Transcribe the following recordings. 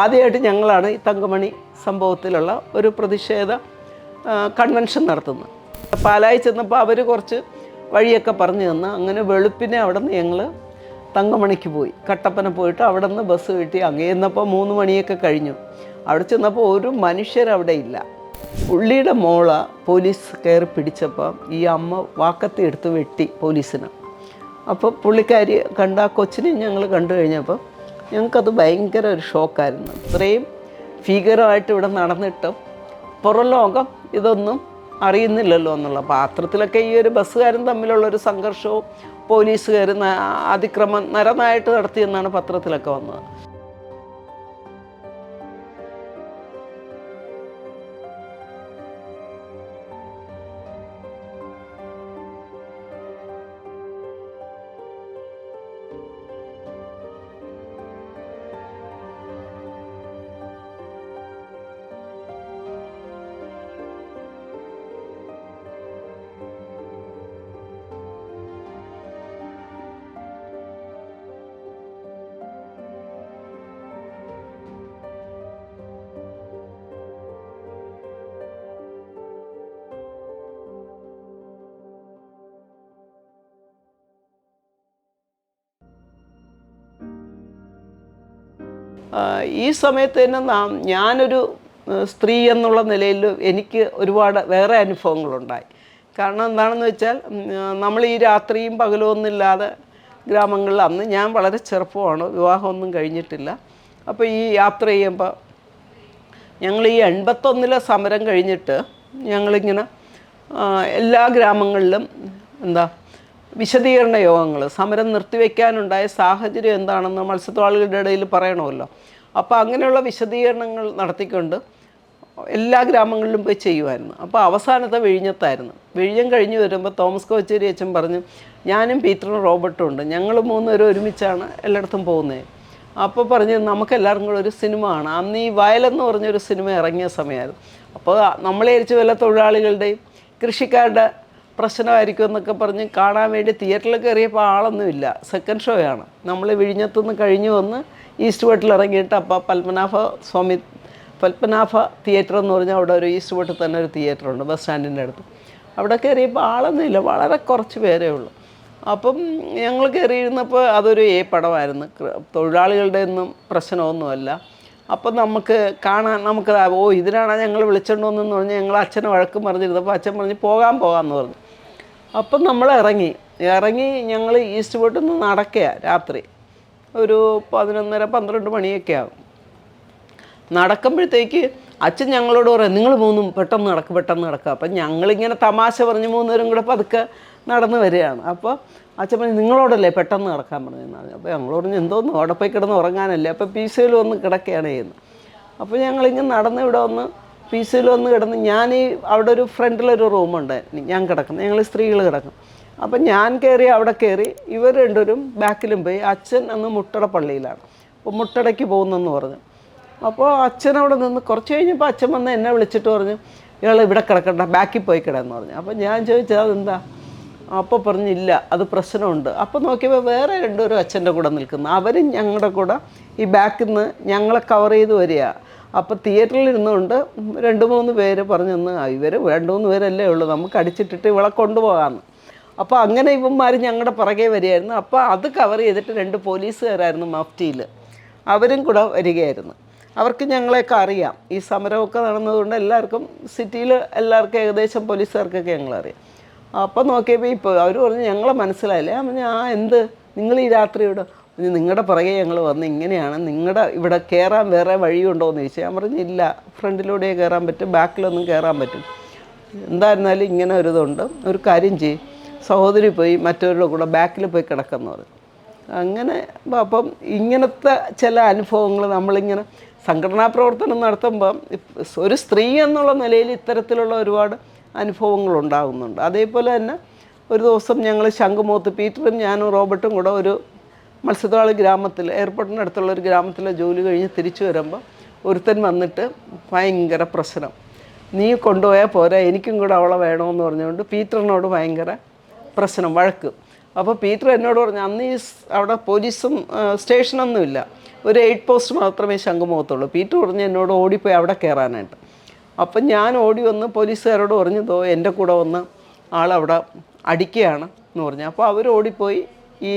ആദ്യമായിട്ട് ഞങ്ങളാണ് ഈ തങ്കമണി സംഭവത്തിലുള്ള ഒരു പ്രതിഷേധ കൺവെൻഷൻ നടത്തുന്നത്. പാലായി ചെന്നപ്പോൾ അവർ കുറച്ച് വഴിയൊക്കെ പറഞ്ഞു തന്നു. അങ്ങനെ വെളുപ്പിനെ അവിടെ നിന്ന് ഞങ്ങൾ തങ്കമണിക്ക് പോയി. കട്ടപ്പന പോയിട്ട് അവിടെ നിന്ന് ബസ് കിട്ടി. അങ്ങേ ചെന്നപ്പോൾ 3 മണിയൊക്കെ കഴിഞ്ഞു. അവിടെ ചെന്നപ്പോൾ ഒരു മനുഷ്യരവിടെ ഇല്ല. പുള്ളിയുടെ മോള പോലീസ് കയറി പിടിച്ചപ്പോൾ ഈ അമ്മ വാക്കത്തി എടുത്ത് വെട്ടി പോലീസിന്. അപ്പോൾ പുള്ളിക്കാരി കണ്ട ആ കൊച്ചിനെ ഞങ്ങൾ കണ്ടു കഴിഞ്ഞപ്പോൾ ഞങ്ങൾക്കത് ഭയങ്കര ഒരു ഷോക്കായിരുന്നു. ഇത്രയും ഭീകരമായിട്ട് ഇവിടെ നടന്നിട്ടും പുറം ലോകം ഇതൊന്നും അറിയുന്നില്ലല്ലോ എന്നുള്ള പാത്രത്തിലൊക്കെ ഈ ഒരു ബസ്സുകാരും തമ്മിലുള്ളൊരു സംഘർഷവും പോലീസുകാർ അതിക്രമം നരനായിട്ട് നടത്തിയെന്നാണ് പത്രത്തിലൊക്കെ വന്നത്. ഈ സമയത്ത് തന്നെ ഞാനൊരു സ്ത്രീ എന്നുള്ള നിലയിൽ എനിക്ക് ഒരുപാട് വേറെ അനുഭവങ്ങളുണ്ടായി. കാരണം എന്താണെന്ന് വെച്ചാൽ നമ്മൾ ഈ രാത്രിയും പകലും ഒന്നുമില്ലാതെ ഗ്രാമങ്ങളിൽ, അന്ന് ഞാൻ വളരെ ചെറുപ്പമാണ്, വിവാഹമൊന്നും കഴിഞ്ഞിട്ടില്ല. അപ്പോൾ ഈ യാത്ര ചെയ്യുമ്പോൾ ഞങ്ങൾ ഈ 81 സമരം കഴിഞ്ഞിട്ട് ഞങ്ങളിങ്ങനെ എല്ലാ ഗ്രാമങ്ങളിലും വിശദീകരണ യോഗങ്ങൾ, സമരം നിർത്തിവെക്കാനുണ്ടായ സാഹചര്യം എന്താണെന്ന് മത്സ്യത്തൊഴിലാളികളുടെ ഇടയിൽ പറയണമല്ലോ. അപ്പോൾ അങ്ങനെയുള്ള വിശദീകരണങ്ങൾ നടത്തിക്കൊണ്ട് എല്ലാ ഗ്രാമങ്ങളിലും പോയി ചെയ്യുമായിരുന്നു. അപ്പോൾ അവസാനത്തെ വിഴിഞ്ഞത്തായിരുന്നു. വിഴിഞ്ഞം കഴിഞ്ഞ് വരുമ്പോൾ തോമസ് കോച്ചേരി അച്ഛൻ പറഞ്ഞു, ഞാനും പീറ്ററും റോബർട്ടും ഉണ്ട്, ഞങ്ങൾ 3 പേരും ഒരുമിച്ചാണ് എല്ലായിടത്തും പോകുന്നത്. അപ്പോൾ പറഞ്ഞ് നമുക്കെല്ലാവർക്കും കൂടെ ഒരു സിനിമ ആണ്. അന്ന് ഈ വയലെന്ന് പറഞ്ഞൊരു സിനിമ ഇറങ്ങിയ സമയമായിരുന്നു. അപ്പോൾ നമ്മളെ വിചാരിച്ച് വല്ല തൊഴിലാളികളുടെയും കൃഷിക്കാരുടെ പ്രശ്നമായിരിക്കും എന്നൊക്കെ പറഞ്ഞ് കാണാൻ വേണ്ടി തിയേറ്ററിൽ കയറിയപ്പോൾ ആളൊന്നുമില്ല. സെക്കൻഡ് ഷോ ആണ്. നമ്മൾ വിഴിഞ്ഞത്തുനിന്ന് കഴിഞ്ഞ് വന്ന് ഈസ്റ്റ് വെട്ടിൽ ഇറങ്ങിയിട്ട് അപ്പോൾ പത്മനാഭ തിയേറ്റർ എന്ന് പറഞ്ഞാൽ അവിടെ ഒരു ഈസ്റ്റ് വെട്ടിൽ തന്നെ ഒരു തിയേറ്ററുണ്ട് ബസ് സ്റ്റാൻഡിൻ്റെ അടുത്ത്. അവിടെ കയറിയപ്പോൾ ആളൊന്നുമില്ല, വളരെ കുറച്ച് പേരേ ഉള്ളൂ. അപ്പം ഞങ്ങൾ കയറിയിരുന്നപ്പോൾ അതൊരു പടമായിരുന്നു. തൊഴിലാളികളുടെ ഒന്നും പ്രശ്നമൊന്നുമല്ല. അപ്പം നമുക്ക് കാണാൻ ഇതിനാണ് ഞങ്ങൾ വിളിച്ചോണ്ടോന്നെന്ന് പറഞ്ഞ് ഞങ്ങൾ അച്ഛനെ വഴക്കും പറഞ്ഞിരുന്നപ്പോൾ അച്ഛൻ പറഞ്ഞ് പോകാമെന്ന് പറഞ്ഞു. അപ്പം നമ്മൾ ഇറങ്ങി ഞങ്ങൾ ഈസ്റ്റ് പോയിട്ട് നിന്ന് നടക്കുക. രാത്രി ഒരു 11:30-12 മണിയൊക്കെ ആകും. നടക്കുമ്പോഴത്തേക്ക് അച്ഛൻ ഞങ്ങളോട് പറയും, നിങ്ങൾ 3 പെട്ടെന്ന് നടക്കുക. അപ്പം ഞങ്ങളിങ്ങനെ തമാശ പറഞ്ഞ് 3 പേരും കൂടെ പതുക്കെ നടന്ന് വരികയാണ്. അപ്പോൾ അച്ഛൻ പറഞ്ഞു, നിങ്ങളോടല്ലേ പെട്ടെന്ന് നടക്കാൻ പറഞ്ഞതെന്നാണ്. അപ്പോൾ ഞങ്ങളോട് പറഞ്ഞു, എന്തോന്ന് അവിടെ പോയി കിടന്ന് ഉറങ്ങാനല്ലേ. അപ്പോൾ പീസിയിൽ വന്ന് കിടക്കുകയാണ് ചെയ്യുന്നത്. അപ്പോൾ ഞങ്ങളിങ്ങനെ നടന്ന് ഇവിടെ വന്ന് പീസിയിൽ വന്ന് കിടന്ന് അവിടെ ഒരു ഫ്രണ്ടിലൊരു റൂമുണ്ട് ഞാൻ കിടക്കുന്നത്, ഞങ്ങൾ സ്ത്രീകൾ കിടക്കും. അപ്പം ഞാൻ അവിടെ കയറി ഇവർ രണ്ടുപേരും ബാക്കിലും പോയി. അച്ഛൻ അന്ന് മുട്ടട പള്ളിയിലാണ്, അപ്പോൾ മുട്ടടയ്ക്ക് പോകുന്നെന്ന് പറഞ്ഞു. അപ്പോൾ അച്ഛൻ അവിടെ നിന്ന് കുറച്ച് കഴിഞ്ഞപ്പോൾ അച്ഛൻ വന്ന് എന്നെ വിളിച്ചിട്ട് പറഞ്ഞു, ഇയാൾ ഇവിടെ കിടക്കണ്ട, ബാക്കിൽ പോയി കിടന്ന് പറഞ്ഞു. അപ്പോൾ ഞാൻ ചോദിച്ചത് അതെന്താ? അപ്പോൾ പറഞ്ഞില്ല, അത് പ്രശ്നമുണ്ട്. അപ്പോൾ നോക്കിയപ്പോൾ വേറെ 2 പേരും അച്ഛൻ്റെ കൂടെ നിൽക്കുന്നു. അവരും ഞങ്ങളുടെ കൂടെ ഈ ബാക്കിൽ നിന്ന് ഞങ്ങളെ കവർ ചെയ്ത് വരിക. അപ്പോൾ തിയേറ്ററിൽ ഇരുന്നുകൊണ്ട് 2-3 പേര് പറഞ്ഞെന്ന്, ഇവർ 2-3 പേരല്ലേ ഉള്ളൂ, നമുക്ക് അടിച്ചിട്ടിട്ട് ഇവളെ കൊണ്ടുപോകാമെന്ന്. അപ്പോൾ അങ്ങനെ ഇവന്മാർ ഞങ്ങളുടെ പുറകെ വരികയായിരുന്നു. അപ്പോൾ അത് കവർ ചെയ്തിട്ട് 2 പോലീസുകാരായിരുന്നു മഫ്റ്റിയിൽ, അവരും കൂടെ വരികയായിരുന്നു. അവർക്ക് ഞങ്ങളെയൊക്കെ അറിയാം. ഈ സമരമൊക്കെ നടന്നതുകൊണ്ട് എല്ലാവർക്കും സിറ്റിയിൽ എല്ലാവർക്കും ഏകദേശം പോലീസുകാർക്കൊക്കെ ഞങ്ങളറിയാം. അപ്പോൾ നോക്കിയപ്പോൾ ഇപ്പോൾ അവർ പറഞ്ഞു, ഞങ്ങളെ മനസ്സിലായില്ലേ? എന്ത് നിങ്ങൾ ഈ രാത്രി ഇവിടെ നിങ്ങളുടെ പുറകെ ഞങ്ങൾ വന്ന് ഇങ്ങനെയാണ്, നിങ്ങളുടെ ഇവിടെ കയറാൻ വേറെ വഴിയുണ്ടോ എന്ന് ചോദിച്ചാൽ ഞാൻ പറഞ്ഞില്ല, ഫ്രണ്ടിലൂടെ കയറാൻ പറ്റും, ബാക്കിലൊന്നും കയറാൻ പറ്റും. എന്തായിരുന്നാലും ഇങ്ങനെ ഒരിതുണ്ട്, ഒരു കാര്യം ചെയ്യും, സഹോദരി പോയി മറ്റവരുടെ കൂടെ ബാക്കിൽ പോയി കിടക്കുമെന്ന് പറഞ്ഞു. അങ്ങനെ അപ്പം ഇങ്ങനത്തെ ചില അനുഭവങ്ങൾ നമ്മളിങ്ങനെ സംഘടനാ പ്രവർത്തനം നടത്തുമ്പം ഒരു സ്ത്രീ എന്നുള്ള നിലയിൽ ഇത്തരത്തിലുള്ള ഒരുപാട് അനുഭവങ്ങളുണ്ടാകുന്നുണ്ട്. അതേപോലെ തന്നെ ഒരു ദിവസം ഞങ്ങൾ ശംഖുമുഖത്ത് പീറ്ററും ഞാനും റോബർട്ടും കൂടെ ഒരു മത്സ്യത്തൊഴിലാളി ഗ്രാമത്തിൽ, എയർപോർട്ടിനടുത്തുള്ളൊരു ഗ്രാമത്തിലെ ജോലി കഴിഞ്ഞ് തിരിച്ചു വരുമ്പോൾ ഒരുത്തൻ വന്നിട്ട് ഭയങ്കര പ്രശ്നം, നീ കൊണ്ടുപോയാൽ പോരാ, എനിക്കും കൂടെ അവളെ വേണമെന്ന് പറഞ്ഞുകൊണ്ട് പീറ്ററിനോട് ഭയങ്കര പ്രശ്നം, വഴക്ക്. അപ്പോൾ പീറ്റർ എന്നോട് പറഞ്ഞു, അന്ന് അവിടെ പോലീസും സ്റ്റേഷനൊന്നുമില്ല, ഒരു 8 പോസ്റ്റ് മാത്രമേ ശംഖുമുഖത്തുള്ളൂ. പീറ്റർ പറഞ്ഞു എന്നോട് ഓടിപ്പോയി അവിടെ കയറാനായിട്ട്. അപ്പം ഞാൻ ഓടി വന്ന് പോലീസുകാരോട് പറഞ്ഞു, എൻ്റെ കൂടെ വന്ന് ആളവിടെ അടിക്കുകയാണ് എന്ന് പറഞ്ഞു. അപ്പോൾ അവർ ഓടിപ്പോയി ഈ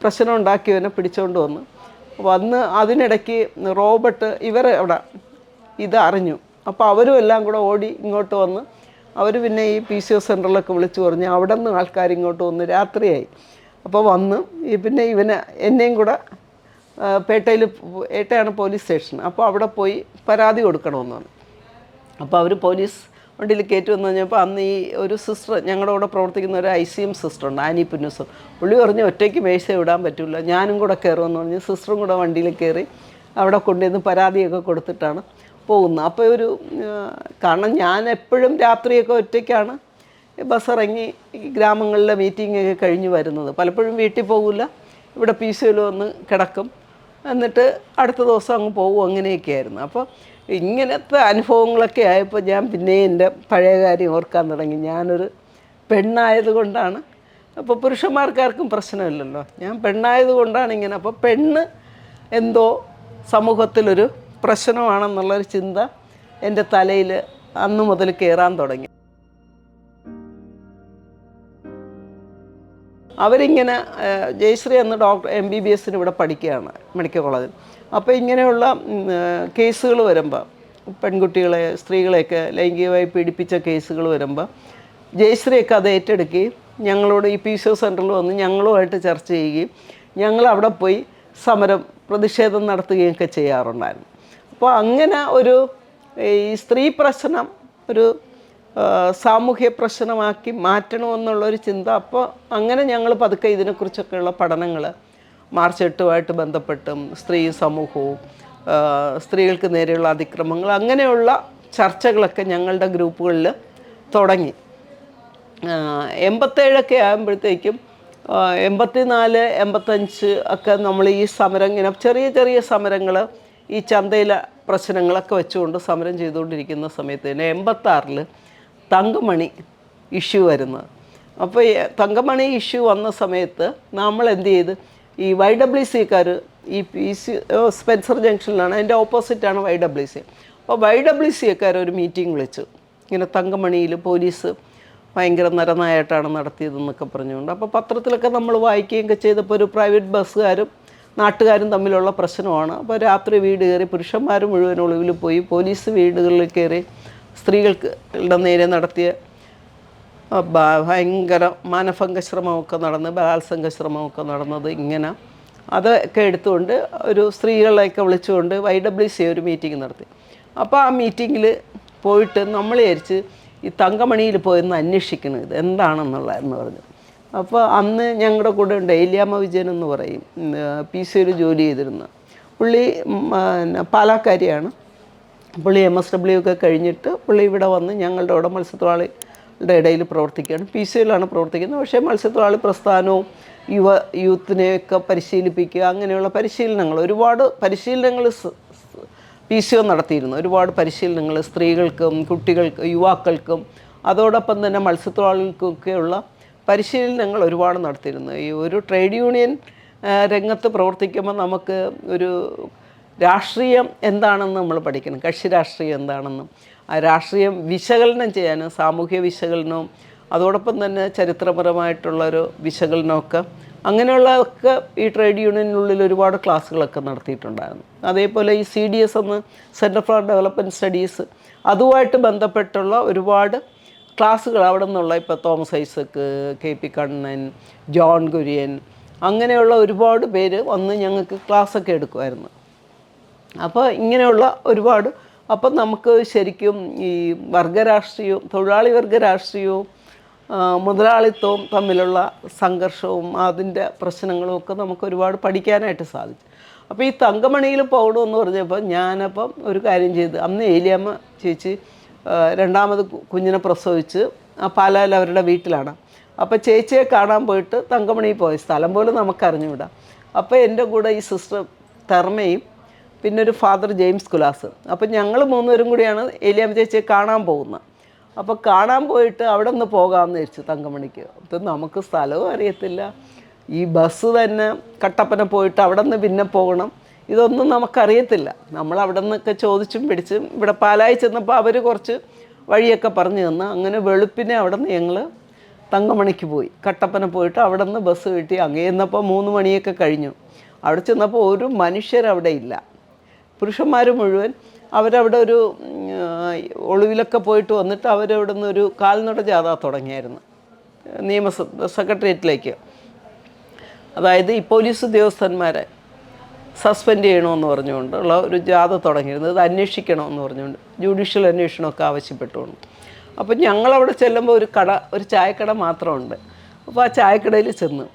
പ്രശ്നം ഉണ്ടാക്കിയവനെ പിടിച്ചുകൊണ്ട് വന്ന് അതിനിടയ്ക്ക് റോബർട്ട് ഇവർ അവിടെ ഇത് അറിഞ്ഞു. അപ്പോൾ അവരും എല്ലാം കൂടെ ഓടി ഇങ്ങോട്ട് വന്ന് അവർ പിന്നെ ഈ PCO സെൻറ്ററിലൊക്കെ വിളിച്ചു പറഞ്ഞ് അവിടെ നിന്ന് ആൾക്കാർ ഇങ്ങോട്ട് വന്ന് രാത്രിയായി. അപ്പോൾ വന്ന് പിന്നെ എന്നെയും കൂടെ ഏട്ടയാണ് പോലീസ് സ്റ്റേഷൻ. അപ്പോൾ അവിടെ പോയി പരാതി കൊടുക്കണമെന്ന് പറഞ്ഞു. അപ്പോൾ അവർ പോലീസ് വണ്ടിയിൽ കയറ്റുമെന്ന് പറഞ്ഞപ്പോൾ അന്ന് ഈ ഒരു സിസ്റ്റർ ഞങ്ങളുടെ കൂടെ പ്രവർത്തിക്കുന്ന ഒരു ICM സിസ്റ്ററുണ്ട്, ആനി പുന്നൂസ്. പുള്ളി പറഞ്ഞ് ഒറ്റയ്ക്ക് മേഴ്സ വിടാൻ പറ്റില്ല, ഞാനും കൂടെ കയറുമെന്ന് പറഞ്ഞ് സിസ്റ്ററും കൂടെ വണ്ടിയിൽ കയറി അവിടെ കൊണ്ടുവന്ന് പരാതിയൊക്കെ കൊടുത്തിട്ടാണ് പോകുന്നത്. അപ്പോൾ കാരണം ഞാൻ എപ്പോഴും രാത്രിയൊക്കെ ഒറ്റയ്ക്കാണ് ബസ് ഇറങ്ങി ഈ ഗ്രാമങ്ങളിലെ മീറ്റിങ്ങൊക്കെ കഴിഞ്ഞ് വരുന്നത്. പലപ്പോഴും വീട്ടിൽ പോകില്ല, ഇവിടെ PCOയിൽ വന്ന് കിടക്കും, എന്നിട്ട് അടുത്ത ദിവസം അങ്ങ് പോകും. അങ്ങനെയൊക്കെയായിരുന്നു. അപ്പോൾ ഇങ്ങനത്തെ അനുഭവങ്ങളൊക്കെ ആയപ്പോൾ ഞാൻ പിന്നെ എൻ്റെ പഴയ കാര്യം ഓർക്കാൻ തുടങ്ങി. ഞാനൊരു പെണ്ണായതുകൊണ്ടാണ്. അപ്പോൾ പുരുഷന്മാർക്കാർക്കും പ്രശ്നമില്ലല്ലോ, ഞാൻ പെണ്ണായതുകൊണ്ടാണ് ഇങ്ങനെ. അപ്പോൾ പെണ്ണ് എന്തോ സമൂഹത്തിലൊരു പ്രശ്നമാണെന്നുള്ളൊരു ചിന്ത എൻ്റെ തലയിൽ അന്ന് മുതൽ കയറാൻ തുടങ്ങി. അവരിങ്ങനെ ജയശ്രീ അന്ന് MBBSന് ഇവിടെ പഠിക്കുകയാണ് മെഡിക്കൽ കോളേജിൽ. അപ്പോൾ ഇങ്ങനെയുള്ള കേസുകൾ വരുമ്പോൾ പെൺകുട്ടികളെ സ്ത്രീകളെയൊക്കെ ലൈംഗികമായി പീഡിപ്പിച്ച കേസുകൾ വരുമ്പോൾ ജയശ്രീയൊക്കെ അത് ഏറ്റെടുക്കുകയും ഞങ്ങളോട് ഈ PCO സെൻറ്ററിൽ വന്ന് ഞങ്ങളുമായിട്ട് ചർച്ച ചെയ്യുകയും ഞങ്ങൾ അവിടെ പോയി സമരം പ്രതിഷേധം നടത്തുകയൊക്കെ ചെയ്യാറുണ്ടായിരുന്നു. അപ്പോൾ അങ്ങനെ ഈ സ്ത്രീ പ്രശ്നം ഒരു സാമൂഹ്യ പ്രശ്നമാക്കി മാറ്റണമെന്നുള്ളൊരു ചിന്ത. അപ്പോൾ അങ്ങനെ ഞങ്ങൾ പതുക്കെ ഇതിനെക്കുറിച്ചൊക്കെയുള്ള പഠനങ്ങൾ മാർച്ച് 8 ബന്ധപ്പെട്ടും സ്ത്രീ സമൂഹവും സ്ത്രീകൾക്ക് നേരെയുള്ള അതിക്രമങ്ങൾ അങ്ങനെയുള്ള ചർച്ചകളൊക്കെ ഞങ്ങളുടെ ഗ്രൂപ്പുകളിൽ തുടങ്ങി. 87 ആകുമ്പോഴത്തേക്കും 84, 85 ഒക്കെ നമ്മൾ ഈ സമരം ഇങ്ങനെ ചെറിയ ചെറിയ സമരങ്ങൾ ഈ ചന്തയിലെ പ്രശ്നങ്ങളൊക്കെ വെച്ചുകൊണ്ട് സമരം ചെയ്തുകൊണ്ടിരിക്കുന്ന സമയത്ത് തന്നെ 86 തങ്കമണി ഇഷ്യൂ വരുന്നത്. അപ്പോൾ തങ്കമണി ഇഷ്യൂ വന്ന സമയത്ത് നമ്മൾ എന്ത് ചെയ്ത് ഈ YWCക്കാർ ഈ സ്പെൻസർ ജംഗ്ഷനിലാണ്, അതിൻ്റെ ഓപ്പോസിറ്റാണ് YWC. അപ്പോൾ YWCക്കാർ ഒരു മീറ്റിംഗ് വിളിച്ചു, ഇങ്ങനെ തങ്കമണിയിൽ പോലീസ് ഭയങ്കര നരനായിട്ടാണ് നടത്തിയതെന്നൊക്കെ പറഞ്ഞുകൊണ്ട്. അപ്പോൾ പത്രത്തിലൊക്കെ നമ്മൾ വായിക്കുകയൊക്കെ ചെയ്തപ്പോൾ ഒരു പ്രൈവറ്റ് ബസ്സുകാരും നാട്ടുകാരും തമ്മിലുള്ള പ്രശ്നമാണ്. അപ്പോൾ രാത്രി വീട് കയറി പുരുഷന്മാർ മുഴുവൻ ഒളിവിൽ പോയി, പോലീസ് വീടുകളിൽ കയറി സ്ത്രീകൾക്ക് നേരെ നടത്തിയ ഭയങ്കര മാനഭംഗ ശ്രമമൊക്കെ നടന്ന് ബലാത്സംഗ ശ്രമമൊക്കെ നടന്നത്. ഇങ്ങനെ അതൊക്കെ എടുത്തുകൊണ്ട് ഒരു സ്ത്രീകളെയൊക്കെ വിളിച്ചുകൊണ്ട് YWC ഒരു മീറ്റിംഗ് നടത്തി. അപ്പോൾ ആ മീറ്റിങ്ങിൽ പോയിട്ട് നമ്മൾ വിചാരിച്ച് ഈ തങ്കമണിയിൽ പോയെന്ന് അന്വേഷിക്കണം ഇത് എന്താണെന്നുള്ളതെന്ന് പറഞ്ഞു. അപ്പോൾ അന്ന് ഞങ്ങളുടെ കൂടെ ഉണ്ട് ഏലിയാമ്മ വിജയൻ എന്ന് പറയും, PCOയിൽ ജോലി ചെയ്തിരുന്ന പുള്ളി, പാലക്കാരിയാണ്. പുള്ളി MSW ഒക്കെ കഴിഞ്ഞിട്ട് പുള്ളി ഇവിടെ വന്ന് ഞങ്ങളുടെ ഇവിടെ മത്സ്യത്തൊഴിലാളികളുടെ ഇടയിൽ പ്രവർത്തിക്കുകയാണ്. PCOയിലാണ് പ്രവർത്തിക്കുന്നത്. പക്ഷേ മത്സ്യത്തൊഴിലാളി പ്രസ്ഥാനവും യൂത്തിനെയൊക്കെ പരിശീലിപ്പിക്കുക അങ്ങനെയുള്ള പരിശീലനങ്ങൾ, ഒരുപാട് പരിശീലനങ്ങൾ PCO നടത്തിയിരുന്നു. ഒരുപാട് പരിശീലനങ്ങൾ സ്ത്രീകൾക്കും കുട്ടികൾക്കും യുവാക്കൾക്കും അതോടൊപ്പം തന്നെ മത്സ്യത്തൊഴിലാളികൾക്കൊക്കെയുള്ള പരിശീലനങ്ങൾ ഒരുപാട് നടത്തിയിരുന്നു. ഈ ഒരു ട്രേഡ് യൂണിയൻ രംഗത്ത് പ്രവർത്തിക്കുമ്പോൾ നമുക്ക് ഒരു രാഷ്ട്രീയം എന്താണെന്ന് നമ്മൾ പഠിക്കണം, കക്ഷി രാഷ്ട്രീയം എന്താണെന്നും ആ രാഷ്ട്രീയം വിശകലനം ചെയ്യാനും സാമൂഹ്യ വിശകലനവും അതോടൊപ്പം തന്നെ ചരിത്രപരമായിട്ടുള്ളൊരു വിശകലനമൊക്കെ അങ്ങനെയുള്ളതൊക്കെ ഈ ട്രേഡ് യൂണിയനുള്ളിൽ ഒരുപാട് ക്ലാസ്സുകളൊക്കെ നടത്തിയിട്ടുണ്ടായിരുന്നു. അതേപോലെ ഈ CDS എന്ന് സെൻറ്റർ ഫോർ ഡെവലപ്മെൻറ്റ് സ്റ്റഡീസ് അതുമായിട്ട് ബന്ധപ്പെട്ടുള്ള ഒരുപാട് ക്ലാസ്സുകൾ അവിടെ നിന്നുള്ള ഇപ്പോൾ Thomas Isaac, KP Kannan, John Kurian അങ്ങനെയുള്ള ഒരുപാട് പേര് വന്ന് ഞങ്ങൾക്ക് ക്ലാസ്സൊക്കെ എടുക്കുമായിരുന്നു. അപ്പോൾ ഇങ്ങനെയുള്ള ഒരുപാട് അപ്പം നമുക്ക് ശരിക്കും ഈ വർഗരാഷ്ട്രീയവും തൊഴിലാളി വർഗ രാഷ്ട്രീയവും മുതലാളിത്തവും തമ്മിലുള്ള സംഘർഷവും അതിൻ്റെ പ്രശ്നങ്ങളും ഒക്കെ നമുക്ക് ഒരുപാട് പഠിക്കാനായിട്ട് സാധിച്ചു. അപ്പോൾ ഈ തങ്കമണിയിൽ പോകണമെന്ന് പറഞ്ഞപ്പോൾ ഞാനപ്പം ഒരു കാര്യം ചെയ്ത്, അന്ന് ഏലിയാമ്മ ചേച്ചി രണ്ടാമത് കുഞ്ഞിനെ പ്രസവിച്ച് പാലായിൽ അവരുടെ വീട്ടിലാണ്. അപ്പോൾ ചേച്ചിയെ കാണാൻ പോയിട്ട് തങ്കമണിയിൽ പോയ സ്ഥലം പോലും നമുക്കറിഞ്ഞുവിടാം. അപ്പോൾ എൻ്റെ കൂടെ ഈ സിസ്റ്റർ തെർമയും പിന്നെ ഒരു ഫാദർ ജെയിംസ് കുലാസ്, അപ്പോൾ ഞങ്ങൾ മൂന്നുപേരും കൂടിയാണ് ഏലിയാമ്മ ചേച്ചിയെ കാണാൻ പോകുന്നത്. അപ്പോൾ കാണാൻ പോയിട്ട് അവിടെ നിന്ന് പോകാമെന്ന് വെച്ചു തങ്കമണിക്ക്. അപ്പം നമുക്ക് സ്ഥലവും അറിയത്തില്ല, ഈ ബസ് തന്നെ കട്ടപ്പന പോയിട്ട് അവിടെ നിന്ന് പിന്നെ പോകണം, ഇതൊന്നും നമുക്കറിയത്തില്ല. നമ്മൾ അവിടെ നിന്നൊക്കെ ചോദിച്ചും പിടിച്ചും ഇവിടെ പാലായി ചെന്നപ്പോൾ അവർ കുറച്ച് വഴിയൊക്കെ പറഞ്ഞു തന്നു. അങ്ങനെ വെളുപ്പിനെ അവിടെ നിന്ന് ഞങ്ങൾ തങ്കമണിക്ക് പോയി. കട്ടപ്പന പോയിട്ട് അവിടെ നിന്ന് ബസ് കിട്ടി. അങ്ങേ ചെന്നപ്പോൾ 3 മണിയൊക്കെ കഴിഞ്ഞു. അവിടെ ചെന്നപ്പോൾ ഒരു മനുഷ്യരവിടെ ഇല്ല. പുരുഷന്മാർ മുഴുവൻ അവരവിടെ ഒരു ഒളിവിലൊക്കെ പോയിട്ട് വന്നിട്ട് അവരവിടെ നിന്നൊരു കാൽനട ജാഥ തുടങ്ങിയായിരുന്നു സെക്രട്ടേറിയറ്റിലേക്ക്. അതായത് ഈ പോലീസ് ഉദ്യോഗസ്ഥന്മാരെ സസ്പെൻഡ് ചെയ്യണമെന്ന് പറഞ്ഞുകൊണ്ടുള്ള ഒരു ജാഥ തുടങ്ങിയിരുന്നത്. അത് അന്വേഷിക്കണമെന്ന് പറഞ്ഞുകൊണ്ട് ജുഡീഷ്യൽ അന്വേഷണമൊക്കെ ആവശ്യപ്പെട്ടുകൊണ്ട്. അപ്പം ഞങ്ങളവിടെ ചെല്ലുമ്പോൾ ഒരു ചായക്കട മാത്രമുണ്ട്. അപ്പോൾ ആ ചായക്കടയിൽ ചെന്ന്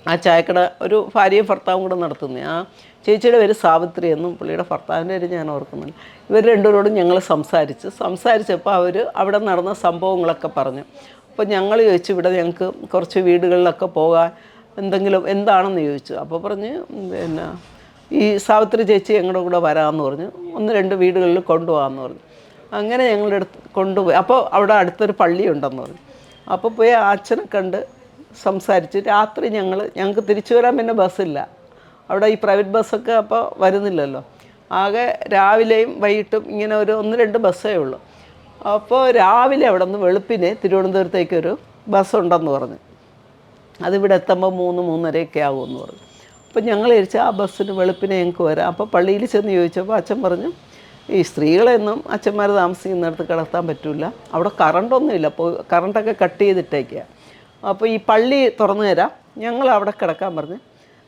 ആ ചായക്കട ഒരു ഭാര്യയും ഭർത്താവും കൂടെ നടത്തുന്നത്. ആ ചേച്ചിയുടെ പേര് സാവിത്രി എന്നും പുള്ളിയുടെ ഭർത്താവിൻ്റെ പേര് ഞാൻ ഓർക്കുന്നില്ല. ഇവർ രണ്ടുപേരോടും ഞങ്ങൾ സംസാരിച്ചപ്പോൾ അവർ അവിടെ നടന്ന സംഭവങ്ങളൊക്കെ പറഞ്ഞു. അപ്പോൾ ഞങ്ങൾ ചോദിച്ചു, ഇവിടെ ഞങ്ങൾക്ക് കുറച്ച് വീടുകളിലൊക്കെ പോകാൻ എന്താണെന്ന് ചോദിച്ചു. അപ്പോൾ പറഞ്ഞ് പിന്നെ ഈ സാവിത്രി ചേച്ചി ഞങ്ങളുടെ കൂടെ വരാമെന്ന് പറഞ്ഞു. 1-2 വീടുകളിൽ കൊണ്ടുപോകാമെന്ന് പറഞ്ഞു. അങ്ങനെ ഞങ്ങളുടെ അടുത്ത് കൊണ്ടുപോയി. അപ്പോൾ അവിടെ അടുത്തൊരു പള്ളിയുണ്ടെന്ന് പറഞ്ഞു. അപ്പോൾ പോയി അച്ഛനെ കണ്ട് സംസാരിച്ച് രാത്രി ഞങ്ങൾക്ക് തിരിച്ചു വരാൻ പിന്നെ ബസ്സില്ല. അവിടെ ഈ പ്രൈവറ്റ് ബസ്സൊക്കെ അപ്പോൾ വരുന്നില്ലല്ലോ. ആകെ രാവിലെയും വൈകിട്ടും ഇങ്ങനെ ഒരു 1-2 ബസ്സേ ഉള്ളൂ. അപ്പോൾ രാവിലെ അവിടെ നിന്ന് വെളുപ്പിനെ തിരുവനന്തപുരത്തേക്കൊരു ബസ്സുണ്ടെന്ന് പറഞ്ഞു. അതിവിടെ എത്തുമ്പോൾ 3-3:30 ആകുമെന്ന് പറഞ്ഞു. അപ്പോൾ ഞങ്ങൾ വിചാരിച്ചു ആ ബസ്സിന് വെളുപ്പിനെ ഞങ്ങൾക്ക് വരാം. അപ്പോൾ പള്ളിയിൽ ചെന്ന് ചോദിച്ചപ്പോൾ അച്ഛൻ പറഞ്ഞു, ഈ സ്ത്രീകളെയൊന്നും അച്ഛന്മാർ താമസിക്കുന്നിടത്ത് കിടത്താൻ പറ്റില്ല, അവിടെ കറണ്ടൊന്നുമില്ല, അപ്പോൾ കറണ്ടൊക്കെ കട്ട് ചെയ്തിട്ടേക്കുക. അപ്പോൾ ഈ പള്ളി തുറന്നു തരാം, ഞങ്ങൾ അവിടെ കിടക്കാൻ പറഞ്ഞ്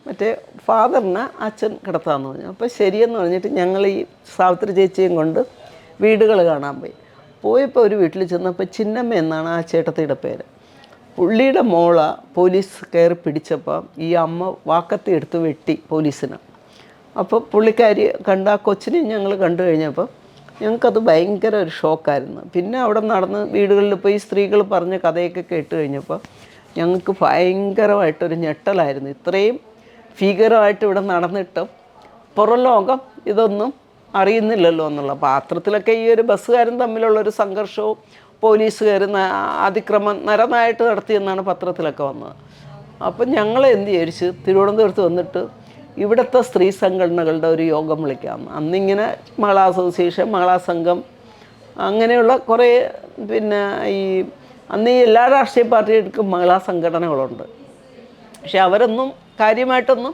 മറ്റേ ഫാദറിനെ അച്ഛൻ കിടത്താമെന്ന് പറഞ്ഞു. അപ്പോൾ ശരിയെന്ന് പറഞ്ഞിട്ട് ഞങ്ങൾ ഈ സാവിത്രി ചേച്ചിയും കൊണ്ട് വീടുകൾ കാണാൻ പോയപ്പോൾ ഒരു വീട്ടിൽ ചെന്നപ്പോൾ ചിന്നമ്മ എന്നാണ് ആ ചേട്ടത്തിയുടെ പേര്. പുള്ളിയുടെ മോള പോലീസ് കയറി പിടിച്ചപ്പോൾ ഈ അമ്മ വാക്കത്തി എടുത്ത് വെട്ടി പോലീസിന്. അപ്പോൾ പുള്ളിക്കാരി കണ്ട ആ കൊച്ചിനെയും ഞങ്ങൾ കണ്ടു കഴിഞ്ഞപ്പോൾ ഞങ്ങൾക്കത് ഭയങ്കര ഒരു ഷോക്കായിരുന്നു. പിന്നെ അവിടെ നടന്ന് വീടുകളിൽ പോയി സ്ത്രീകൾ പറഞ്ഞ കഥയൊക്കെ കേട്ട് കഴിഞ്ഞപ്പോൾ ഞങ്ങൾക്ക് ഭയങ്കരമായിട്ടൊരു ഞെട്ടലായിരുന്നു. ഇത്രയും ഭീകരമായിട്ട് ഇവിടെ നടന്നിട്ടും പുറം ലോകം ഇതൊന്നും അറിയുന്നില്ലല്ലോ എന്നുള്ള. പാത്രത്തിലൊക്കെ ഈ ഒരു ബസ്സുകാരും തമ്മിലുള്ളൊരു സംഘർഷവും പോലീസുകാർ അതിക്രമം നരനായിട്ട് നടത്തിയെന്നാണ് പത്രത്തിലൊക്കെ വന്നത്. അപ്പം ഞങ്ങൾ എന്ത് വിചാരിച്ച് തിരുവനന്തപുരത്ത് വന്നിട്ട് ഇവിടുത്തെ സ്ത്രീ സംഘടനകളുടെ ഒരു യോഗം വിളിക്കാം. അന്നിങ്ങനെ മഹിളാ അസോസിയേഷൻ, മഹിളാ സംഘം, അങ്ങനെയുള്ള കുറേ പിന്നെ അന്ന് ഈ എല്ലാ രാഷ്ട്രീയ പാർട്ടികൾക്കും മഹിളാ സംഘടനകളുണ്ട്. പക്ഷെ അവരൊന്നും കാര്യമായിട്ടൊന്നും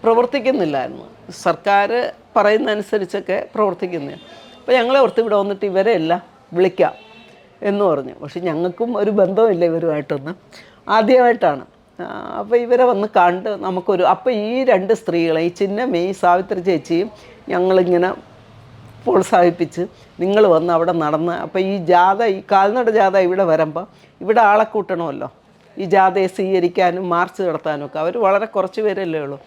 പ്രവർത്തിക്കുന്നില്ലായിരുന്നു. സർക്കാർ പറയുന്നതനുസരിച്ചൊക്കെ പ്രവർത്തിക്കുന്നില്ല. അപ്പോൾ ഞങ്ങളെ ഓർത്ത് ഇവിടെ വന്നിട്ട് ഇവരെ എല്ലാം വിളിക്കാം എന്ന് പറഞ്ഞു. പക്ഷെ ഞങ്ങൾക്കും ഒരു ബന്ധമില്ല ഇവരുമായിട്ടൊന്നും, ആദ്യമായിട്ടാണ്. അപ്പോൾ ഇവരെ വന്ന് കണ്ട് അപ്പോൾ ഈ 2 സ്ത്രീകളെ, ഈ ചിന്നമ്മയും ഈ സാവിത്രി ചേച്ചിയും ഞങ്ങളിങ്ങനെ പ്രോത്സാഹിപ്പിച്ച് നിങ്ങൾ വന്ന് അവിടെ നടന്ന്, അപ്പോൾ ഈ കാൽനട ജാഥ ഇവിടെ വരുമ്പോൾ ഇവിടെ ആളെ കൂട്ടണമല്ലോ, ഈ ജാഥയെ സ്വീകരിക്കാനും മാർച്ച് നടത്താനും ഒക്കെ. അവർ വളരെ കുറച്ച് പേരല്ലേ ഉള്ളൂ.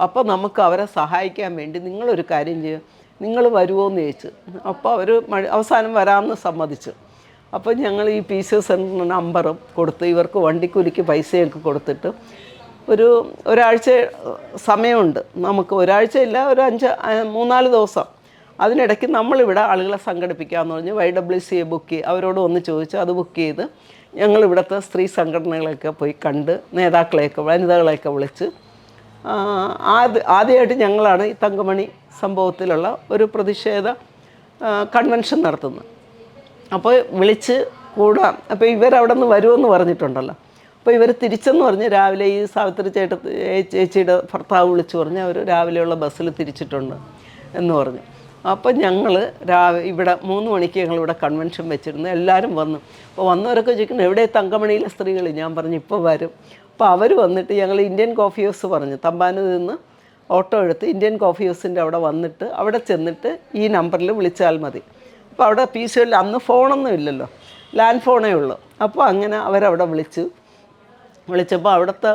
അപ്പോൾ നമുക്ക് അവരെ സഹായിക്കാൻ വേണ്ടി നിങ്ങളൊരു കാര്യം ചെയ്യും, നിങ്ങൾ വരുമോ എന്ന് ചോദിച്ചു. അപ്പോൾ അവർ അവസാനം വരാമെന്ന് സമ്മതിച്ചു. അപ്പോൾ ഞങ്ങൾ ഈ PC സെൻറ്ററിന് നമ്പറും കൊടുത്ത് ഇവർക്ക് വണ്ടിക്കൂലിക്ക് പൈസയൊക്കെ കൊടുത്തിട്ട് ഒരാഴ്ച സമയമുണ്ട് നമുക്ക്. ഒരാഴ്ചയില്ല, ഒരു 3-4 ദിവസം. അതിനിടയ്ക്ക് നമ്മളിവിടെ ആളുകളെ സംഘടിപ്പിക്കാമെന്ന് പറഞ്ഞ് YWCA അവരോട് ഒന്ന് ചോദിച്ചു, അത് ബുക്ക് ചെയ്ത് ഞങ്ങളിവിടുത്തെ സ്ത്രീ സംഘടനകളെയൊക്കെ പോയി കണ്ട് വനിതകളെയൊക്കെ വിളിച്ച് ആദ്യമായിട്ട് ഞങ്ങളാണ് ഈ തങ്കമണി സംഭവത്തിലുള്ള ഒരു പ്രതിഷേധ കൺവെൻഷൻ നടത്തുന്നത്. അപ്പോൾ വിളിച്ച് കൂടാം. അപ്പോൾ ഇവരവിടെ നിന്ന് വരുമെന്ന് പറഞ്ഞിട്ടുണ്ടല്ലോ. അപ്പോൾ ഇവർ തിരിച്ചെന്ന് പറഞ്ഞ് രാവിലെ ഈ സാവിത്രി ചേച്ചിയുടെ ഭർത്താവ് വിളിച്ച് പറഞ്ഞ് അവർ രാവിലെയുള്ള ബസ്സിൽ തിരിച്ചിട്ടുണ്ട് എന്ന് പറഞ്ഞു. അപ്പോൾ ഞങ്ങൾ ഇവിടെ 3 മണിക്ക് ഞങ്ങളിവിടെ കൺവെൻഷൻ വെച്ചിരുന്നു. എല്ലാവരും വന്നു. അപ്പോൾ വന്നവരൊക്കെ ചോദിക്കുന്നു, എവിടെ തങ്കമണിയിലെ സ്ത്രീകൾ? ഞാൻ പറഞ്ഞു ഇപ്പോൾ വരും. അപ്പോൾ അവർ വന്നിട്ട് ഞങ്ങൾ ഇന്ത്യൻ കോഫി ഹൗസ് പറഞ്ഞു, തമ്പാനൂരിൽ നിന്ന് ഓട്ടോ എടുത്ത് ഇന്ത്യൻ കോഫി ഹൗസിൻ്റെ അവിടെ വന്നിട്ട് അവിടെ ചെന്നിട്ട് ഈ നമ്പറിൽ വിളിച്ചാൽ മതി. അപ്പോൾ അവിടെ PC അന്ന് ഫോണൊന്നും ഇല്ലല്ലോ, ലാൻഡ് ഫോണേ ഉള്ളൂ. അപ്പോൾ അങ്ങനെ അവരവിടെ വിളിച്ചപ്പോൾ അവിടുത്തെ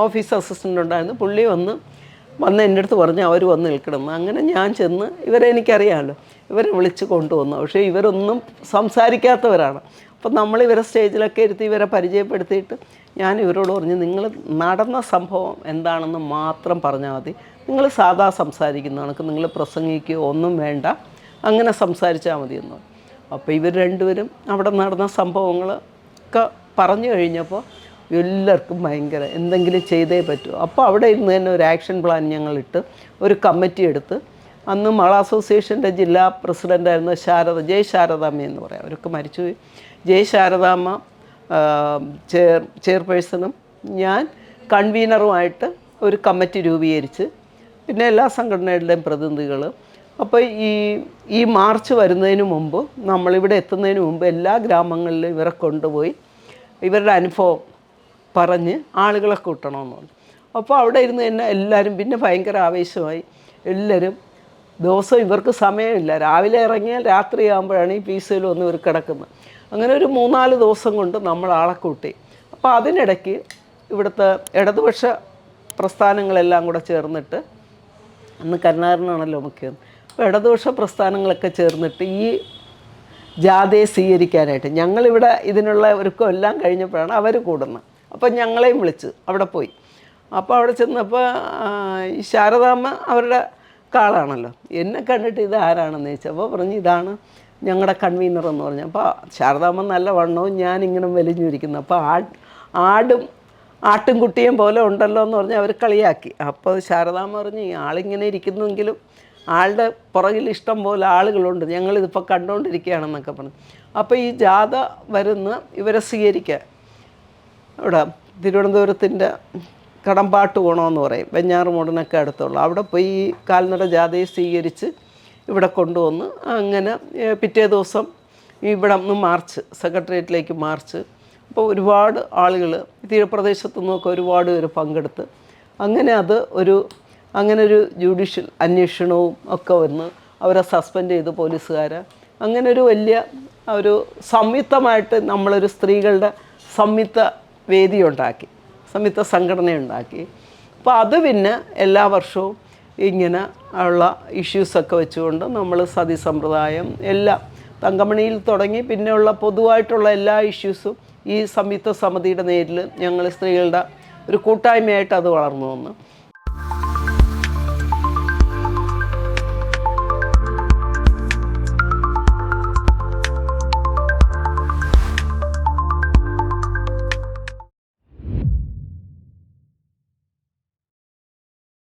ഓഫീസ് അസിസ്റ്റൻ്റ് ഉണ്ടായിരുന്നു. പുള്ളി വന്ന് എൻ്റെ അടുത്ത് പറഞ്ഞ് അവർ വന്ന് നിൽക്കണം. അങ്ങനെ ഞാൻ ചെന്ന് ഇവരെ എനിക്കറിയാമല്ലോ, ഇവരെ വിളിച്ച് കൊണ്ടുവന്നു. പക്ഷേ ഇവരൊന്നും സംസാരിക്കാത്തവരാണ്. അപ്പം നമ്മളിവരെ സ്റ്റേജിലൊക്കെ ഇരുത്തി ഇവരെ പരിചയപ്പെടുത്തിയിട്ട് ഞാൻ ഇവരോട് പറഞ്ഞു, നിങ്ങൾ നടന്ന സംഭവം എന്താണെന്ന് മാത്രം പറഞ്ഞാൽ മതി, നിങ്ങൾ സാധാ സംസാരിക്കുന്ന കണക്ക് നിങ്ങൾ പ്രസംഗിക്കുകയോ ഒന്നും വേണ്ട, അങ്ങനെ സംസാരിച്ചാൽ മതിയെന്ന്. അപ്പോൾ ഇവർ രണ്ടുപേരും അവിടെ നടന്ന സംഭവങ്ങളൊക്കെ പറഞ്ഞു കഴിഞ്ഞപ്പോൾ എല്ലാവർക്കും ഭയങ്കര എന്തെങ്കിലും ചെയ്തേ പറ്റൂ. അപ്പോൾ അവിടെ ഇരുന്ന് തന്നെ ഒരു ആക്ഷൻ പ്ലാൻ ഞങ്ങളിട്ട് ഒരു കമ്മിറ്റി എടുത്ത്, അന്ന് മാള അസോസിയേഷൻ്റെ ജില്ലാ പ്രസിഡൻ്റായിരുന്ന ജയ് ശാരദാമ്മ എന്ന് പറയാം, അവരൊക്കെ മരിച്ചുപോയി. ജയ് ശാരദാമ്മ ചെയർപേഴ്സണും ഞാൻ കൺവീനറുമായിട്ട് ഒരു കമ്മിറ്റി രൂപീകരിച്ച്, പിന്നെ എല്ലാ സംഘടനകളുടെയും പ്രതിനിധികൾ. അപ്പോൾ ഈ മാർച്ച് വരുന്നതിന് മുമ്പ്, നമ്മളിവിടെ എത്തുന്നതിന് മുമ്പ് എല്ലാ ഗ്രാമങ്ങളിലും ഇവരെ കൊണ്ടുപോയി ഇവരുടെ അനുഭവം പറഞ്ഞ് ആളുകളെ കൂട്ടണമെന്ന് പറഞ്ഞു. അപ്പോൾ അവിടെ ഇരുന്ന് തന്നെ എല്ലാവരും പിന്നെ ഭയങ്കര ആവേശമായി. എല്ലാവരും ദിവസം ഇവർക്ക് സമയമില്ല, രാവിലെ ഇറങ്ങിയാൽ രാത്രിയാകുമ്പോഴാണ് ഈ പീസയിൽ വന്ന് ഇവർ കിടക്കുന്നത്. അങ്ങനെ ഒരു 3-4 ദിവസം കൊണ്ട് നമ്മൾ ആളെ കൂട്ടി. അപ്പോൾ അതിനിടയ്ക്ക് ഇവിടുത്തെ ഇടതുപക്ഷ പ്രസ്ഥാനങ്ങളെല്ലാം കൂടെ ചേർന്നിട്ട്, അന്ന് കരുണാകരനാണല്ലോ മുഖ്യം, അപ്പോൾ ഇടതുപക്ഷ പ്രസ്ഥാനങ്ങളൊക്കെ ചേർന്നിട്ട് ഈ ജാഥയെ സ്വീകരിക്കാനായിട്ട്, ഞങ്ങളിവിടെ ഇതിനുള്ള ഒരുക്കം എല്ലാം കഴിഞ്ഞപ്പോഴാണ് അവർ കൂടുന്നത്. അപ്പോൾ ഞങ്ങളെയും വിളിച്ച് അവിടെ പോയി. അപ്പോൾ അവിടെ ചെന്നപ്പോൾ ഈ ശാരദാമ്മ അവരുടെ കാളാണല്ലോ, എന്നെ കണ്ടിട്ട് ഇത് ആരാണെന്ന് ചോദിച്ചപ്പോൾ പറഞ്ഞു ഇതാണ് ഞങ്ങളുടെ കൺവീനർ എന്ന് പറഞ്ഞു. അപ്പോൾ ശാരദാമ്മ നല്ല വണ്ണവും ഞാനിങ്ങനെ വലിഞ്ഞിരിക്കുന്നു. അപ്പോൾ ആട്ടുംകുട്ടിയും പോലെ ഉണ്ടല്ലോ എന്ന് പറഞ്ഞ് അവർ കളിയാക്കി. അപ്പോൾ ശാരദാമ്മ പറഞ്ഞു ഈ ആളിങ്ങനെ ഇരിക്കുന്നെങ്കിലും ആളുടെ പുറകിൽ ഇഷ്ടം പോലെ ആളുകളുണ്ട്, ഞങ്ങളിതിപ്പോൾ കണ്ടുകൊണ്ടിരിക്കുകയാണെന്നൊക്കെ പറഞ്ഞു. അപ്പോൾ ഈ ജാഥ വരുന്ന ഇവരെ സ്വീകരിക്കാൻ ഇവിടെ തിരുവനന്തപുരത്തിൻ്റെ കടമ്പാട്ട് കോണമെന്ന് പറയും, വെഞ്ഞാറുമൂടിനൊക്കെ അടുത്തുള്ള അവിടെ പോയി ഈ കാൽനട ജാഥയെ സ്വീകരിച്ച് ഇവിടെ കൊണ്ടുവന്ന്, അങ്ങനെ പിറ്റേ ദിവസം ഇവിടെ നിന്ന് മാർച്ച്, സെക്രട്ടേറിയറ്റിലേക്ക് മാർച്ച്. അപ്പോൾ ഒരുപാട് ആളുകൾ തീരപ്രദേശത്തു നിന്നൊക്കെ ഒരുപാട് പേര് പങ്കെടുത്ത്, അങ്ങനെ ഒരു ജുഡീഷ്യൽ അന്വേഷണവും ഒക്കെ വന്ന് അവരെ സസ്പെൻഡ് ചെയ്ത് പോലീസുകാരെ. അങ്ങനെ ഒരു വലിയ ഒരു സംയുക്തമായിട്ട് നമ്മളൊരു സ്ത്രീകളുടെ സംയുക്ത വേദിയുണ്ടാക്കി, സംയുക്ത സംഘടനയുണ്ടാക്കി. അപ്പോൾ അത് പിന്നെ എല്ലാ വർഷവും ഇങ്ങനെ ഉള്ള ഇഷ്യൂസൊക്കെ വെച്ചുകൊണ്ട് നമ്മൾ സതി സമ്പ്രദായം എല്ലാം തങ്കമണിയിൽ തുടങ്ങി, പിന്നെയുള്ള പൊതുവായിട്ടുള്ള എല്ലാ ഇഷ്യൂസും ഈ സംയുക്ത സമിതിയുടെ നേരിൽ ഞങ്ങൾ സ്ത്രീകളുടെ ഒരു കൂട്ടായ്മയായിട്ട് അത് വളർന്നു വന്നു.